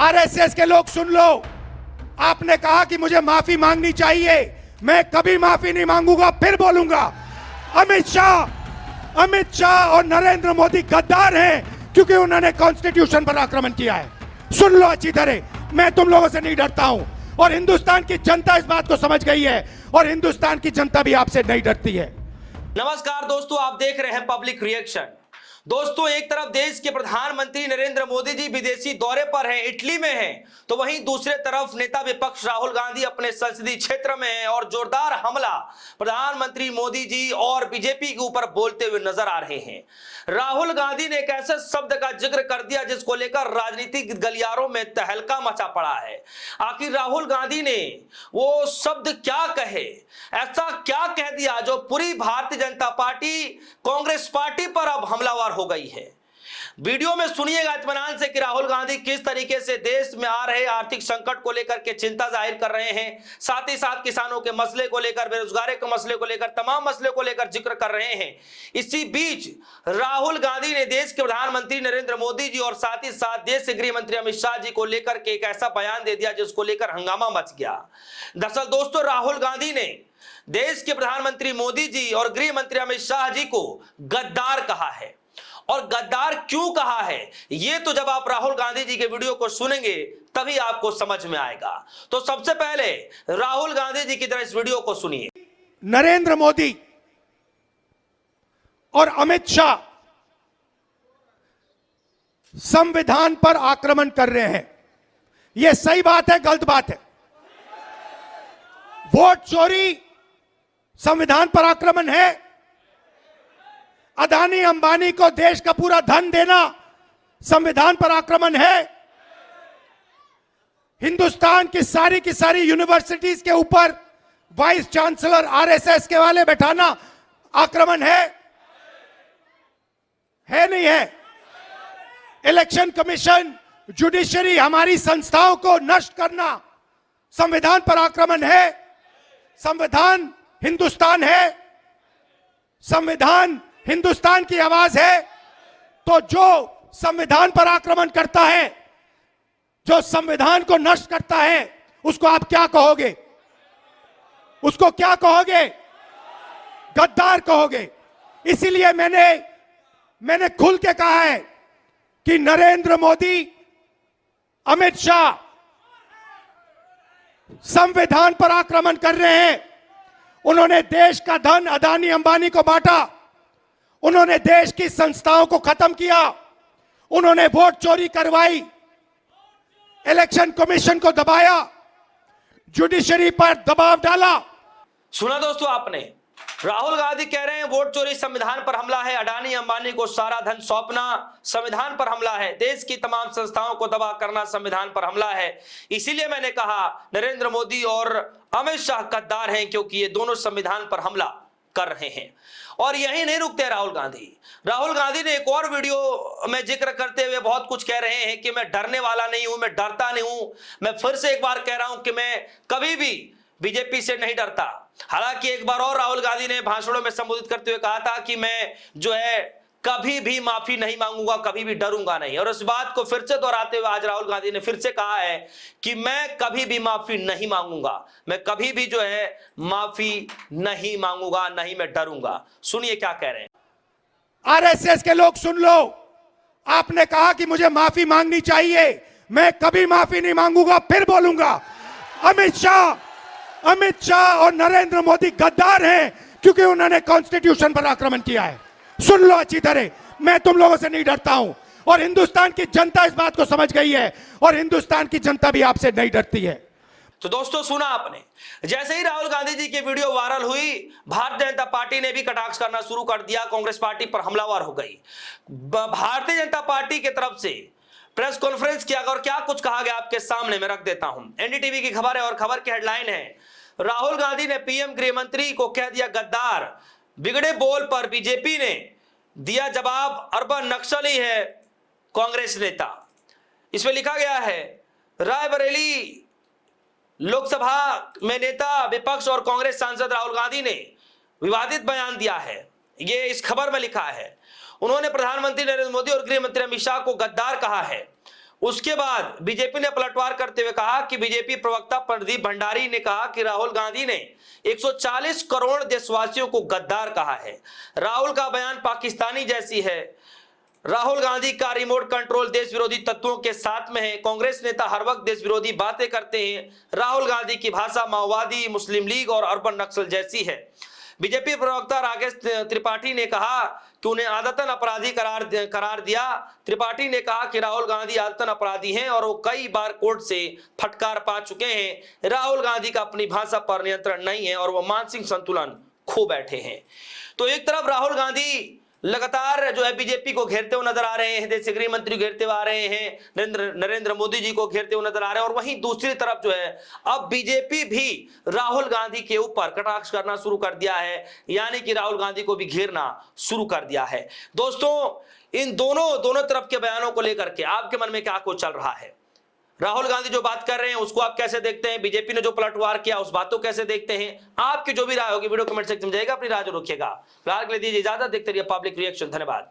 RSS के लोग सुन लो, आपने कहा कि मुझे माफी मांगनी चाहिए, मैं कभी माफी नहीं मांगूंगा, फिर बोलूंगा। अमित शाह और नरेंद्र मोदी गद्दार हैं क्योंकि उन्होंने कॉन्स्टिट्यूशन पर आक्रमण किया है। सुन लो अच्छी तरह, मैं तुम लोगों से नहीं डरता हूं और हिंदुस्तान की जनता इस बात को समझ गई है और हिंदुस्तान की जनता भी आपसे नहीं डरती है। नमस्कार दोस्तों, आप देख रहे हैं पब्लिक रिएक्शन। दोस्तों, एक तरफ देश के प्रधानमंत्री नरेंद्र मोदी जी विदेशी दौरे पर हैं, इटली में हैं, तो वहीं दूसरे तरफ नेता विपक्ष राहुल गांधी अपने संसदीय क्षेत्र में हैं और जोरदार हमला प्रधानमंत्री मोदी जी और बीजेपी के ऊपर बोलते हुए नजर आ रहे हैं। राहुल गांधी ने एक ऐसे शब्द का जिक्र कर दिया जिसको लेकर राजनीतिक गलियारों में तहलका मचा पड़ा है। आखिर राहुल गांधी ने वो शब्द क्या कहे, ऐसा क्या कह दिया जो पूरी भारतीय जनता पार्टी कांग्रेस पार्टी पर अब हमलावर हो गई है। वीडियो में सुनिएगा इत्मीनान से कि राहुल गांधी किस तरीके से देश में आ रहे आर्थिक संकट को लेकर के चिंता जाहिर कर रहे हैं, साथ ही साथ किसानों के मसले को लेकर, बेरोजगारी के मसले को लेकर, तमाम मसले को लेकर जिक्र कर रहे हैं। इसी बीच राहुल गांधी ने देश के प्रधानमंत्री नरेंद्र मोदी जी और साथ ही साथ देश के गृह मंत्री अमित शाह जी को लेकर के एक ऐसा बयान दे दिया जिसको लेकर हंगामा मच गया। दरअसल दोस्तों, राहुल गांधी ने देश के प्रधानमंत्री मोदी जी और गृह मंत्री अमित शाह जी को गद्दार कहा है। और गद्दार क्यों कहा है, यह तो जब आप राहुल गांधी जी के वीडियो को सुनेंगे तभी आपको समझ में आएगा। तो सबसे पहले राहुल गांधी जी की तरह इस वीडियो को सुनिए। नरेंद्र मोदी और अमित शाह संविधान पर आक्रमण कर रहे हैं, यह सही बात है, गलत बात है? वोट चोरी संविधान पर आक्रमण है? अदानी अंबानी को देश का पूरा धन देना संविधान पर आक्रमण है? हिंदुस्तान की सारी यूनिवर्सिटीज के ऊपर वाइस चांसलर आरएसएस के वाले बैठाना आक्रमण है नहीं है? इलेक्शन कमीशन, जुडिशरी, हमारी संस्थाओं को नष्ट करना संविधान पर आक्रमण है? संविधान हिंदुस्तान है, संविधान हिंदुस्तान की आवाज है। तो जो संविधान पर आक्रमण करता है, जो संविधान को नष्ट करता है, उसको आप क्या कहोगे? उसको क्या कहोगे? गद्दार कहोगे। इसीलिए मैंने खुल के कहा है कि नरेंद्र मोदी, अमित शाह संविधान पर आक्रमण कर रहे हैं। उन्होंने देश का धन अदानी अंबानी को बांटा, उन्होंने देश की संस्थाओं को खत्म किया, उन्होंने वोट चोरी करवाई, इलेक्शन कमीशन को दबाया, जुडिशरी पर दबाव डाला। सुना दोस्तों आपने, राहुल गांधी कह रहे हैं वोट चोरी संविधान पर हमला है, अडानी अंबानी को सारा धन सौंपना संविधान पर हमला है, देश की तमाम संस्थाओं को दबा करना संविधान पर हमला है। इसीलिए मैंने कहा नरेंद्र मोदी और अमित शाह गद्दार हैं क्योंकि ये दोनों संविधान पर हमला कर रहे हैं। और यही नहीं रुकते राहुल गांधी ने एक और वीडियो में जिक्र करते हुए बहुत कुछ कह रहे हैं कि मैं डरने वाला नहीं हूं, मैं डरता नहीं हूं। मैं फिर से एक बार कह रहा हूं कि मैं कभी भी बीजेपी से नहीं डरता। हालांकि एक बार और राहुल गांधी ने भाषणों में संबोधित करते हुए कहा था कि मैं जो है कभी भी माफी नहीं मांगूंगा, कभी भी डरूंगा नहीं। और इस बात को फिर से दोहराते हुए आज राहुल गांधी ने फिर से कहा है कि मैं कभी भी माफी नहीं मांगूंगा, मैं कभी भी जो है माफी नहीं मांगूंगा, नहीं मैं डरूंगा। सुनिए क्या कह रहे हैं। आरएसएस के लोग सुन लो, आपने कहा कि मुझे माफी मांगनी चाहिए, मैं कभी माफी नहीं मांगूंगा, फिर बोलूंगा। अमित शाह और नरेंद्र मोदी गद्दार हैं क्योंकि उन्होंने कॉन्स्टिट्यूशन पर आक्रमण किया है। सुन लो अच्छी तरह, मैं तुम लोगों से नहीं डरता हूं और हिंदुस्तान की जनता इस बात को समझ गई है और हिंदुस्तान की जनता भी आपसे नहीं डरती है। तो दोस्तों सुना आपने, जैसे ही राहुल गांधी जी की वीडियो वायरल हुई, भारतीय जनता पार्टी ने भी कटाक्ष करना शुरू कर दिया, कांग्रेस पार्टी पर हमलावर हो गई। भारतीय जनता पार्टी की तरफ से प्रेस कॉन्फ्रेंस किया और क्या कुछ कहा गया आपके सामने मैं रख देता हूं। एनडीटीवी की खबर है और खबर की हेडलाइन है, राहुल गांधी ने पीएम गृह मंत्री को कह दिया गद्दार, बिगड़े बोल पर बीजेपी ने दिया जवाब, अर्बन नक्सली है कांग्रेस नेता। इसमें लिखा गया है, रायबरेली लोकसभा में नेता विपक्ष और कांग्रेस सांसद राहुल गांधी ने विवादित बयान दिया है। ये इस खबर में लिखा है, उन्होंने प्रधानमंत्री नरेंद्र मोदी और गृह मंत्री अमित शाह को गद्दार कहा है। उसके बाद बीजेपी ने पलटवार करते हुए कहा कि बीजेपी प्रवक्ता प्रदीप भंडारी ने कहा कि राहुल गांधी ने 140 करोड़ देशवासियों को गद्दार कहा है। राहुल का बयान पाकिस्तानी जैसी है। राहुल गांधी का रिमोट कंट्रोल देश विरोधी तत्वों के साथ में है। कांग्रेस नेता हर वक्त देश विरोधी बातें करते हैं। राहुल गांधी की भाषा माओवादी, मुस्लिम लीग और अर्बन नक्सल जैसी है। बीजेपी प्रवक्ता राकेश त्रिपाठी ने कहा कि उन्हें आदतन अपराधी करार दिया। त्रिपाठी ने कहा कि राहुल गांधी आदतन अपराधी हैं और वो कई बार कोर्ट से फटकार पा चुके हैं। राहुल गांधी का अपनी भाषा पर नियंत्रण नहीं है और वो मानसिक संतुलन खो बैठे हैं। तो एक तरफ राहुल गांधी लगातार जो है बीजेपी को घेरते हुए नजर आ रहे हैं, देश के गृह मंत्री घेरते हुए आ रहे हैं, नरेंद्र मोदी जी को घेरते हुए नजर आ रहे हैं, और वहीं दूसरी तरफ जो है अब बीजेपी भी राहुल गांधी के ऊपर कटाक्ष करना शुरू कर दिया है, यानी कि राहुल गांधी को भी घेरना शुरू कर दिया है। दोस्तों इन दोनों तरफ के बयानों को लेकर के आपके मन में क्या कुछ चल रहा है? राहुल गांधी जो बात कर रहे हैं उसको आप कैसे देखते हैं? बीजेपी ने जो पलटवार किया उस बात को कैसे देखते हैं? आपकी जो भी राय होगी वीडियो कमेंट सेक्शन में जाएगा, अपनी राय जो रखिएगा। फिलहाल के लिए दीजिए इजाजत, देखते रहिए पब्लिक रिएक्शन। धन्यवाद।